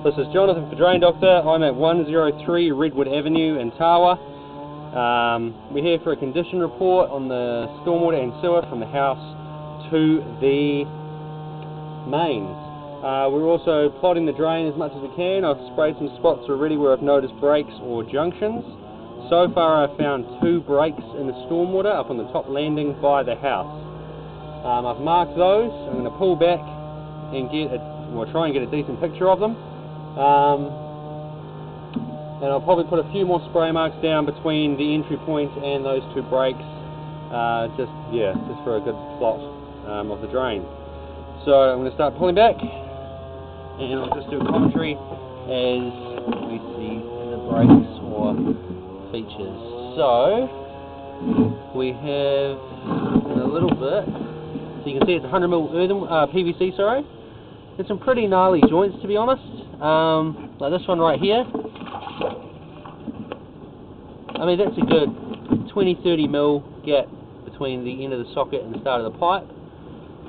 This is Jonathan for Drain Doctor. I'm at 103 Redwood Avenue in Tawa. We're here for a condition report on the stormwater and sewer from the house to the mains. We're also plotting the drain as much as we can. I've sprayed some spots already where I've noticed breaks or junctions. So far I've found 2 breaks in the stormwater up on the top landing by the house. I've marked those. I'm going to pull back and try and get a decent picture of them. And I'll probably put a few more spray marks down between the entry point and those 2 breaks, just for a good plot of the drain. So I'm going to start pulling back, and I'll just do a commentary as we see the breaks or features. So we have in a little bit, so you can see it's 100mm PVC, sorry. There's some pretty gnarly joints, to be honest, like this one right here. I mean, that's a good 20-30mm gap between the end of the socket and the start of the pipe.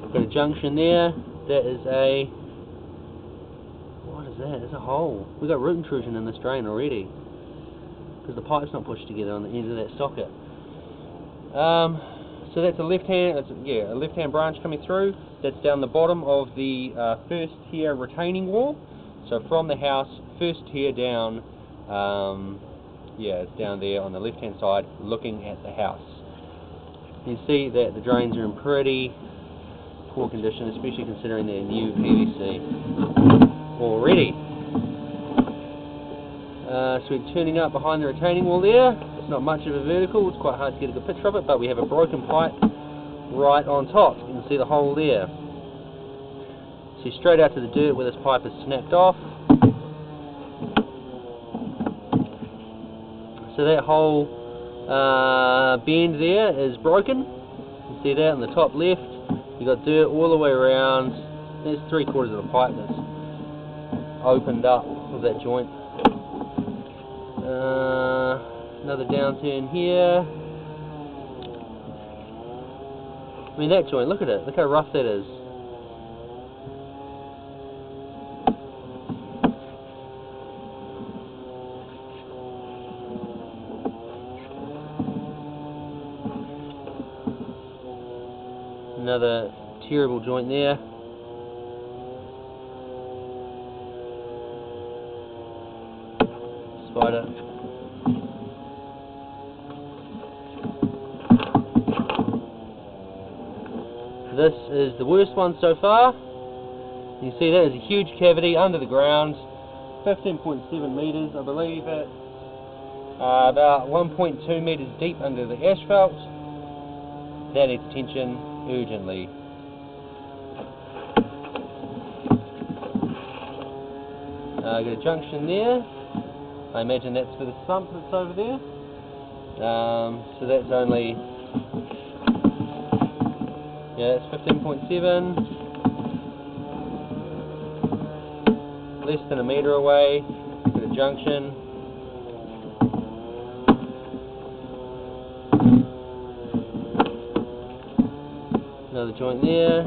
I've got a junction there. That is a... what is that? It's a hole. We've got root intrusion in this drain already, because the pipe's not pushed together on the end of that socket. So that's a left-hand branch coming through. That's down the bottom of the first tier retaining wall. So from the house, first tier down, it's down there on the left-hand side, looking at the house. You can see that the drains are in pretty poor condition, especially considering they're new PVC already. So we're turning up behind the retaining wall there. It's not much of a vertical, it's quite hard to get a good picture of it, but we have a broken pipe right on top. You can see the hole there. So straight out to the dirt where this pipe is snapped off. So that whole bend there is broken. You can see that on the top left. You've got dirt all the way around. There's 3/4 of the pipe that's opened up with that joint. Another downturn here. I mean, that joint, look at it. Look how rough that is. Another terrible joint there. Spider. This is the worst one so far. You can see that is a huge cavity under the ground, 15.7 meters, I believe it's about 1.2 meters deep under the asphalt. That needs attention urgently. Got a junction there. I imagine that's for the sump that's over there. So that's only, that's 15.7. Less than a meter away. Got a junction. Another joint there.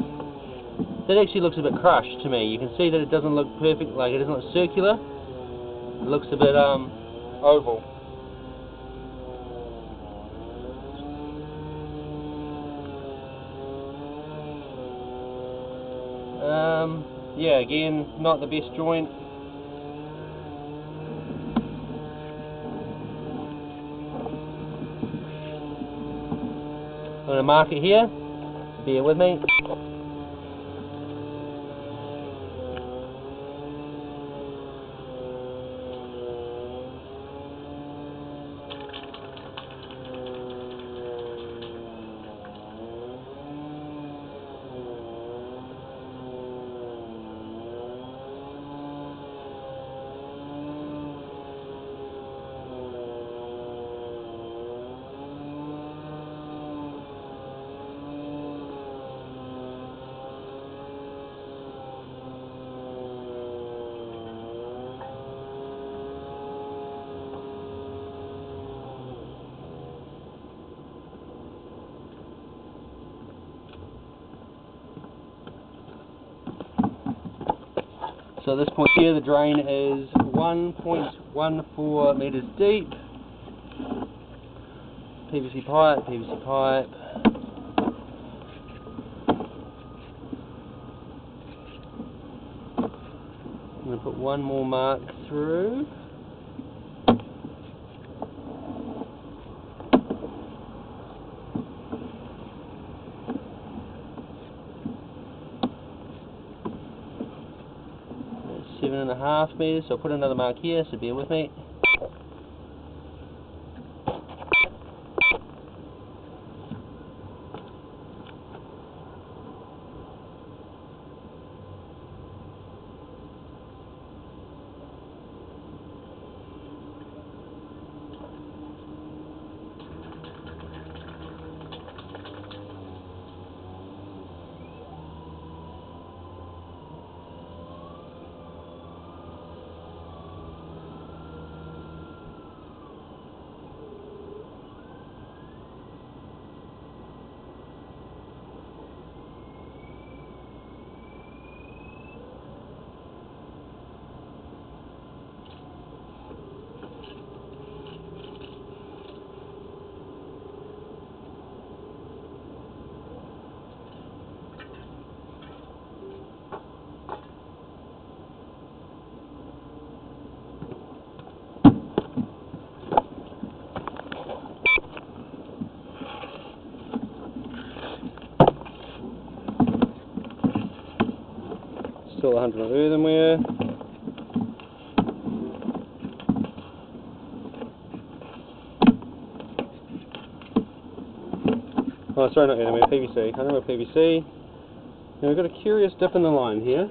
That actually looks a bit crushed to me. You can see that it doesn't look perfect, like it doesn't look circular. It looks a bit oval. Again, not the best joint. I'm going to mark it here. Bear with me. So at this point here, the drain is 1.14 metres deep. PVC pipe, PVC pipe. I'm going to put one more mark through. That's 7.5 metres, so I'll put another mark here, so bear with me. Still 100 of earthenware. Oh, sorry, not earthenware, PVC. 100 of PVC. Now we've got a curious dip in the line here.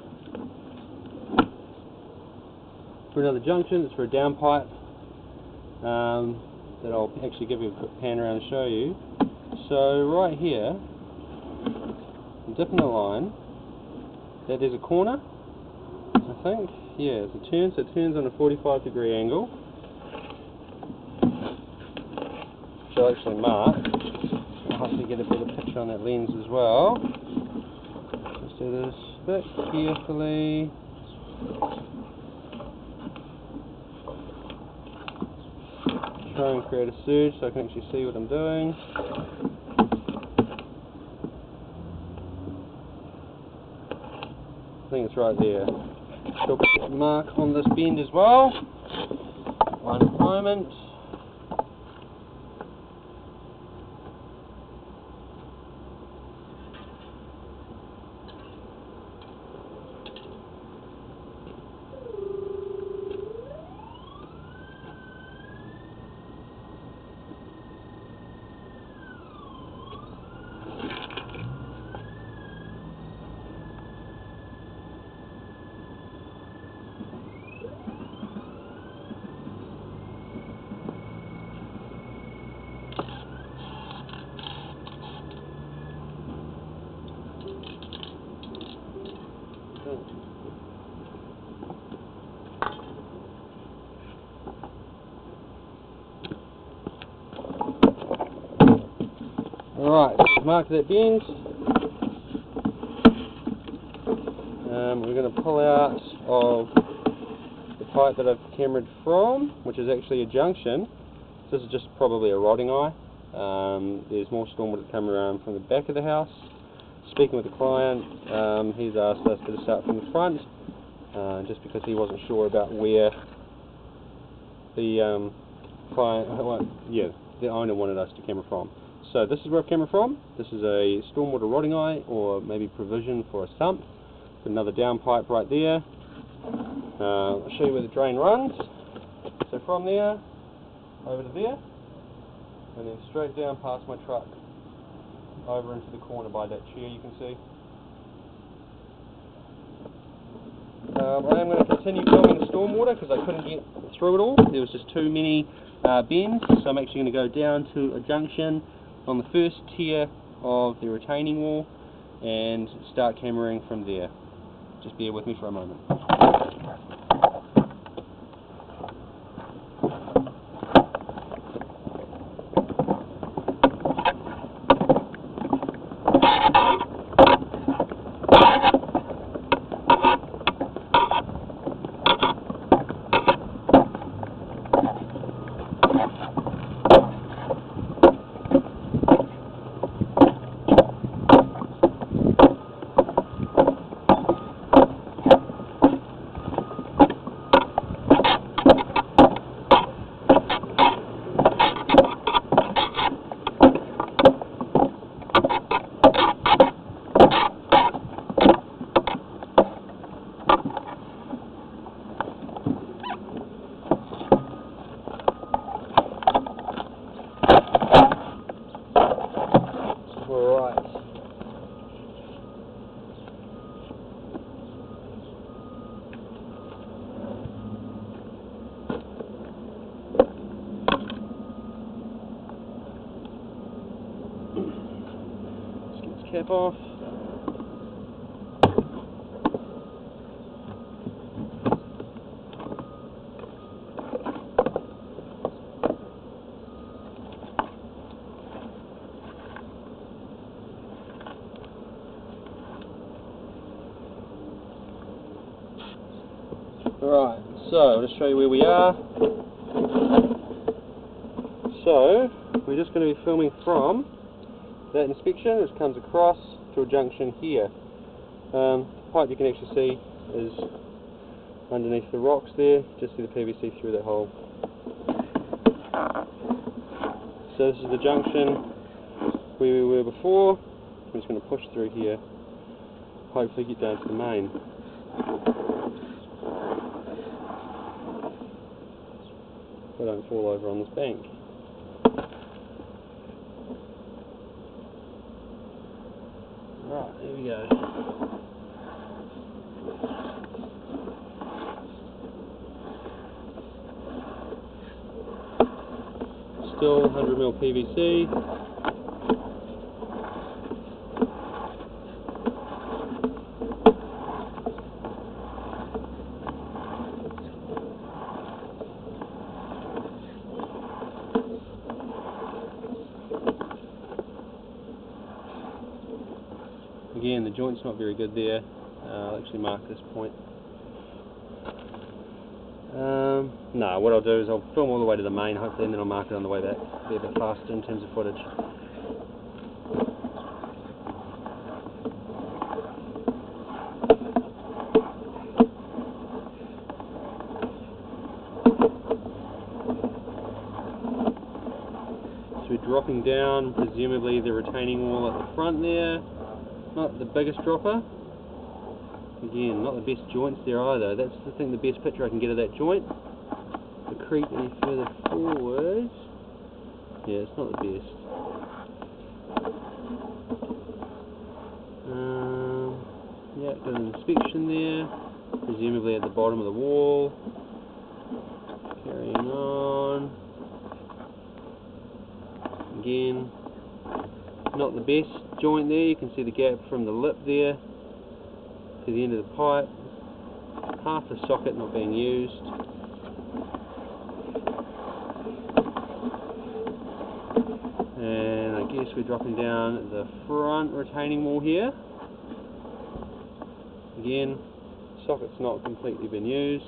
For another junction, it's for a down pipe that I'll actually give you a quick pan around and show you. So right here, dip in the line. That is a corner, I think. Yeah, it's a turn, so it turns on a 45-degree angle. Which I'll actually mark. I'll hopefully get a better picture on that lens as well. Just do this a bit carefully. Try and create a surge so I can actually see what I'm doing. I think it's right there. So I'll put a mark on this bend as well. One moment. Alright, mark that bend. We're going to pull out of the pipe that I've cameraed from, which is actually a junction. This is just probably a rotting eye. There's more stormwater coming around from the back of the house. Speaking with the client, he's asked us to start from the front, just because he wasn't sure about where the the owner wanted us to camera from. So this is where I've camera from. This is a stormwater rotting eye, or maybe provision for a sump. Another down pipe right there. I'll show you where the drain runs. So from there, over to there, and then straight down past my truck, over into the corner by that chair you can see. I am going to continue filming the stormwater because I couldn't get through it all. There was just too many bends, so I'm actually going to go down to a junction on the first tier of the retaining wall and start cameraing from there. Just bear with me for a moment. cap off. Right, so I'll just show you where we are. So, we're just going to be filming from that inspection, which comes across to a junction here. The pipe you can actually see is underneath the rocks there. Just see the PVC through that hole. So this is the junction where we were before. I'm just going to push through here, hopefully get down to the main. So I don't fall over on this bank. Right, here we go. Still 100mm PVC. Again, the joint's not very good there. I'll actually mark this point. No, what I'll do is I'll film all the way to the main, hopefully, and then I'll mark it on the way back. Be a bit faster in terms of footage. So we're dropping down, presumably the retaining wall at the front there. Not the biggest dropper. Again, not the best joints there either. That's the thing, the best picture I can get of that joint. To creep any further forward, yeah, it's not the best. Yeah, got an inspection there, presumably at the bottom of the wall. Carrying on. Again, not the best joint there. You can see the gap from the lip there to the end of the pipe. Half the socket not being used. And I guess we're dropping down the front retaining wall here. Again, socket's not completely been used.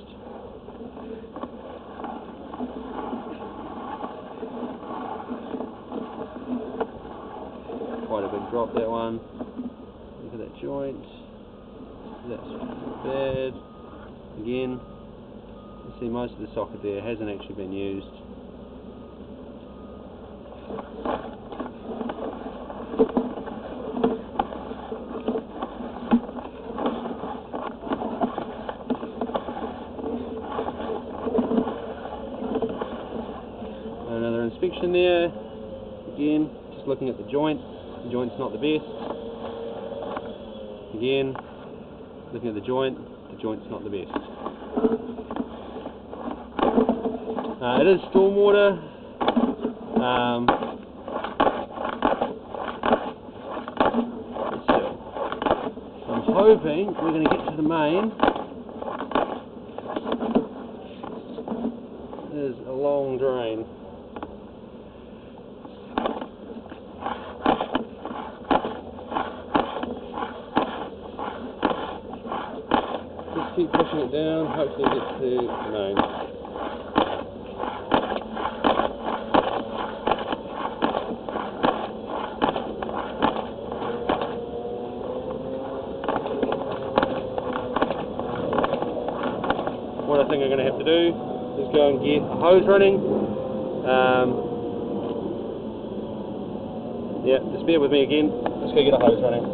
Quite a big drop, that one. Look at that joint. That's not bad. Again, you see most of the socket there hasn't actually been used. Another inspection there. Again, just looking at the joint. The joint's not the best. Again, looking at the joint's not the best. It is stormwater. I'm hoping we're going to get to the main. There's a long drain. Just keep pushing it down, hopefully it gets to the main. What I think I'm going to have to do is go and get a hose running. Yeah, just bear with me again. Let's go get a hose running.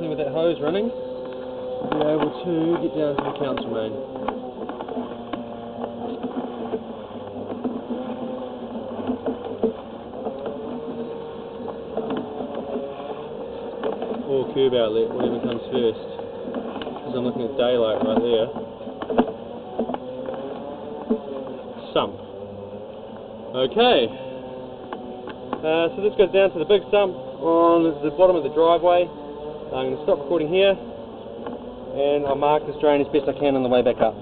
hopefully with that hose running, we'll be able to get down to the council main. Or curb outlet, whatever comes first. Because I'm looking at daylight right there. Sump. Okay. So this goes down to the big sump on the bottom of the driveway. I'm going to stop recording here, and I'll mark this drain as best I can on the way back up.